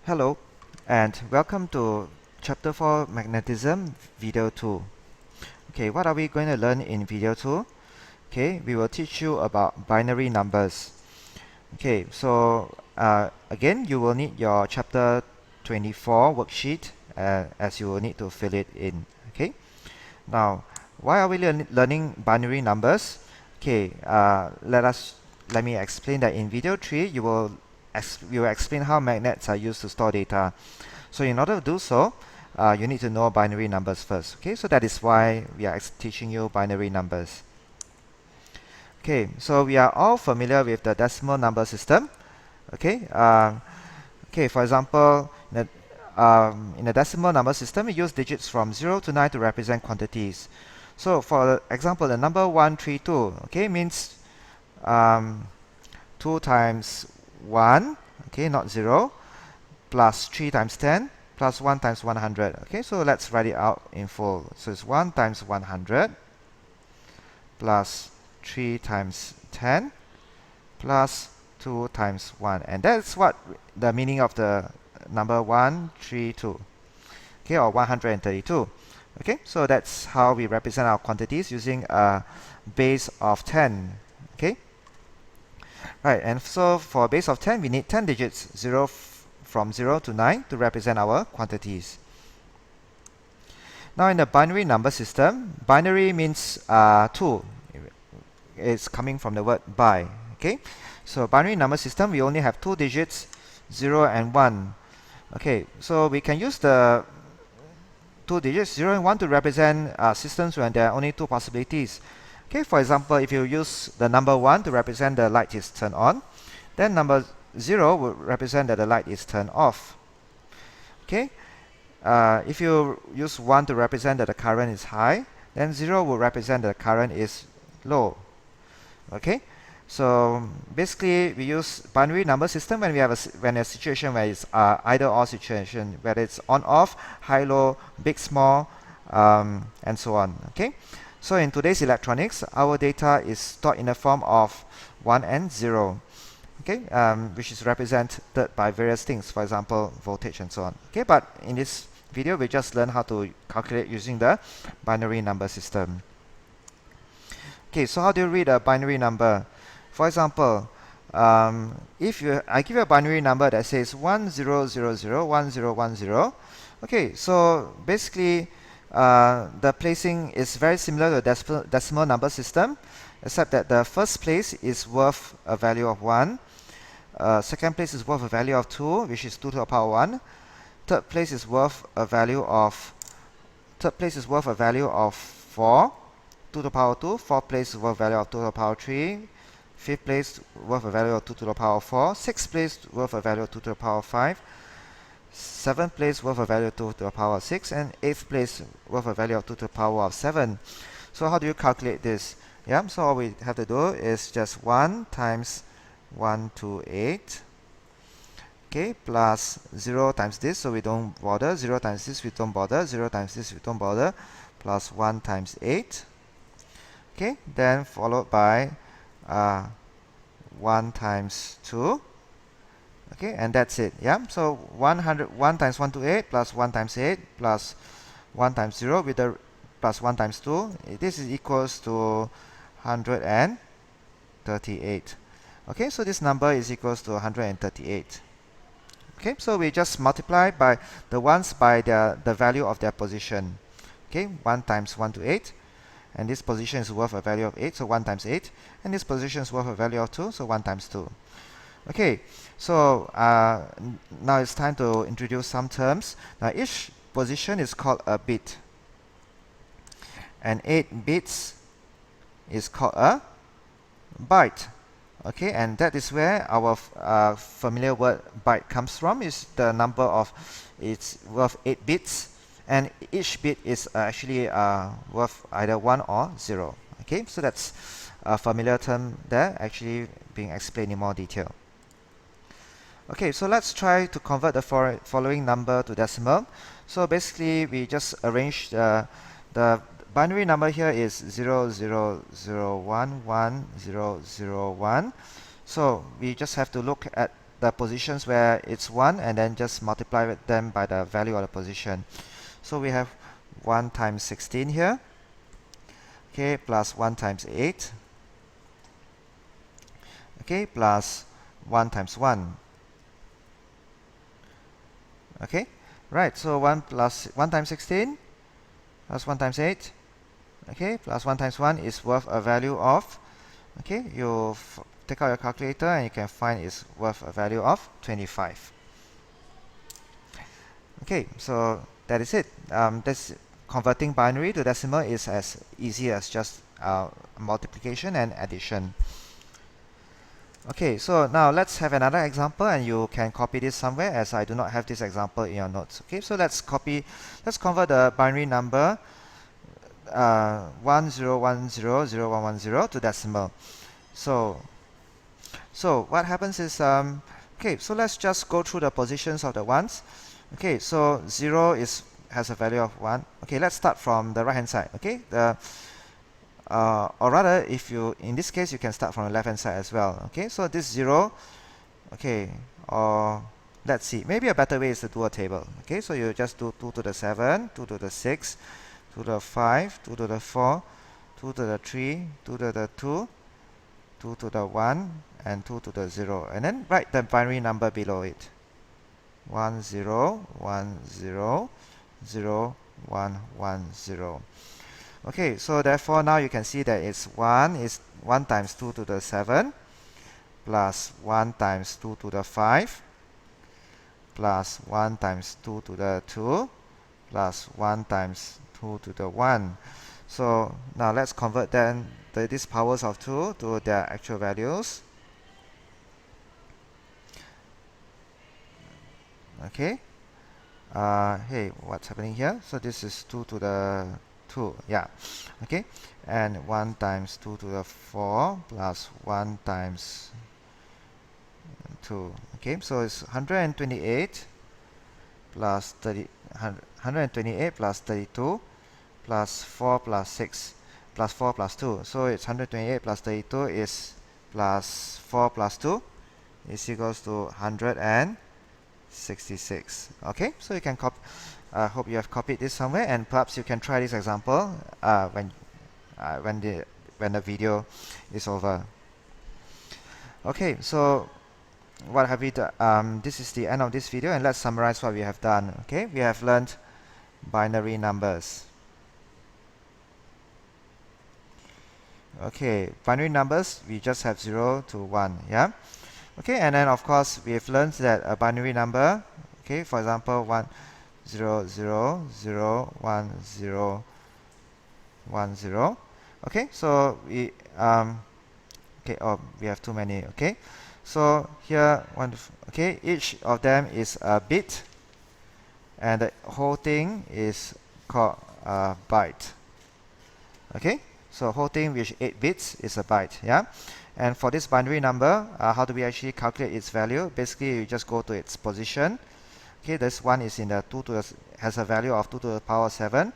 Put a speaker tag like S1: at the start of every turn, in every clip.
S1: Hello and welcome to Chapter 4 Magnetism Video 2. Okay, what are we going to learn in Video 2? Okay, we will teach you about binary numbers. Okay, so again, you will need your Chapter 24 worksheet as you will need to fill it in. Okay, now why are we learning binary numbers? Okay, let me explain that in Video 3 we will explain how magnets are used to store data. So in order to do so, you need to know binary numbers first. Okay, so that is why we are teaching you binary numbers. Okay, so we are all familiar with the decimal number system. Okay, for example, in the decimal number system, we use digits from 0 to 9 to represent quantities. So for example, the number 132, okay, means 2 times 1, okay, not 0, plus 3 times 10, plus 1 times 100. Okay, so let's write it out in full. So it's 1 times 100 plus 3 times 10 plus 2 times 1. And that's what the meaning of the number 132. Okay, or 132. Okay, so that's how we represent our quantities using a base of 10. Okay, right, and so for a base of 10, we need 10 digits, from 0 to 9 to represent our quantities. Now in the binary number system, binary means 2. It's coming from the word bi. Okay, so binary number system, we only have 2 digits, 0 and 1. Okay, so we can use the 2 digits, 0 and 1, to represent systems when there are only 2 possibilities. Okay, for example, if you use the number 1 to represent the light is turned on, then number 0 will represent that the light is turned off. Okay, if you use 1 to represent that the current is high, then 0 will represent that the current is low. Okay, so basically we use binary number system when we have a situation where it's either or situation, whether it's on off, high low, big small, and so on. Okay, so in today's electronics, our data is stored in the form of 1 and 0. Okay, which is represented by various things, for example, voltage and so on. Okay, but in this video, we just learn how to calculate using the binary number system. Okay, so how do you read a binary number? For example, if I give you a binary number that says 10001010, okay, so basically the placing is very similar to the decimal number system, except that the first place is worth a value of 1. Second place is worth a value of 2, which is 2 to the power 1. Third place is worth a value of 4, 2 to the power 2. Fourth place is worth a value of 2 to the power 3. Fifth place worth a value of 2 to the power 4. Sixth place worth a value of 2 to the power 5. Seventh place worth a value of 2 to the power 6. And eighth place worth a value of 2 to the power of 7. So how do you calculate this? Yeah, so all we have to do is just 1 times 128, okay, plus 0 times this, so we don't bother, 0 times this, we don't bother, 0 times this, we don't bother, plus 1 times 8, okay, then followed by 1 times 2, okay, and that's it. Yeah, so 1 times 128 plus 1 times 8 plus 1 times 0 with the plus 1 times 2, this is equals to 138. Okay, so this number is equals to 138. Okay, so we just multiply by the ones by the value of their position. Okay, 1 times 128, and this position is worth a value of 8, so 1 times 8, and this position is worth a value of 2, so 1 times 2. Okay, so now it's time to introduce some terms. Now each position is called a bit, and 8 bits is called a byte. Okay, and that is where our familiar word byte comes from. Is the number of, it's worth 8 bits, and each bit is actually worth either 1 or 0. Okay, so that's a familiar term there, actually being explained in more detail. Okay, so let's try to convert the following number to decimal. So basically, we just arrange the binary number here is 000110001. So we just have to look at the positions where it's 1 and then just multiply them by the value of the position. So we have 1 times 16 here, okay, plus 1 times 8, okay, plus 1 times 1. Okay, right, so 1 plus 1 times 16 plus 1 times 8, okay, plus 1 times 1 is worth a value of, okay, you take out your calculator and you can find it's worth a value of 25. Okay, so that is it. This converting binary to decimal is as easy as just multiplication and addition. Okay, so now let's have another example, and you can copy this somewhere, as I do not have this example in your notes. Okay, so let's convert the binary number 10100110 to decimal. So what happens is, okay, so let's just go through the positions of the ones. Okay, so 0 has a value of 1. Okay, let's start from the right hand side. Okay, or rather, if you, in this case, you can start from the left hand side as well. Okay, so this 0, okay, or let's see, maybe a better way is to do a table. Okay, so you just do 2 to the 7, 2 to the 6, 2 to the 5, 2 to the 4, 2 to the 3, 2 to the 2, 2 to the 1, and 2 to the 0, and then write the binary number below it. 1 0 1 0 0 1 1 0. Okay, so therefore now you can see that it's 1 times 2 to the 7 plus 1 times 2 to the 5 plus 1 times 2 to the 2 plus 1 times 2 to the 1. So now let's convert then these powers of 2 to their actual values. Okay, hey, what's happening here? So this is 2 to the 2, yeah, okay, and 1 times 2 to the 4 plus 1 times 2. Okay, so it's 128 plus 128 plus 32 plus 4 plus 6 plus 4 plus 2. So it's 128 plus 32 is plus 4 plus 2 is equals to 166. Okay, so you can copy. I hope you have copied this somewhere, and perhaps you can try this example when the video is over. Okay, so what have we done? This is the end of this video, and let's summarize what we have done. Okay, we have learned binary numbers. Okay, binary numbers, we just have 0 to 1, yeah. Okay, and then of course we have learned that a binary number, okay, for example 1 0 0 0 1 0 1 0. Okay, so we okay, oh, we have too many. Okay, so here okay, each of them is a bit, and the whole thing is called a byte. Okay, so whole thing with 8 bits is a byte, yeah. And for this binary number, how do we actually calculate its value? Basically, you just go to its position. Okay, this one is in the 2 to the, has a value of 2 to the power 7.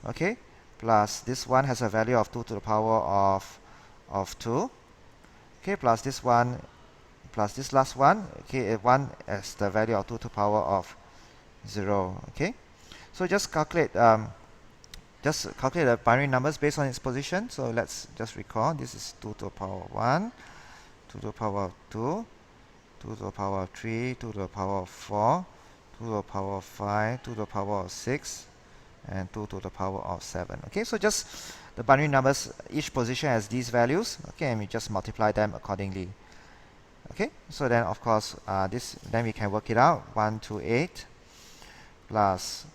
S1: Okay, plus this one has a value of 2 to the power of 2. Okay, plus this one, plus this last one. Okay, 1 has the value of 2 to the power of 0. Okay, so just calculate the binary numbers based on its position. So let's just recall, this is 2 to the power of 1, 2 to the power of 2, 2 to the power of 3, 2 to the power of 4, 2 to the power of 5, 2 to the power of 6, and 2 to the power of 7. Okay, so just the binary numbers, each position has these values. Okay, and we just multiply them accordingly. Okay, so then of course then we can work it out. 1 to 8 plus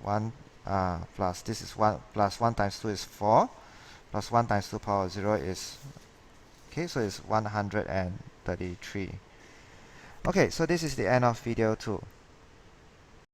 S1: 1 plus this is 1 plus 1 times 2 is 4 plus 1 times 2 power of 0 is, okay, so it's 133. Okay, so this is the end of video 2.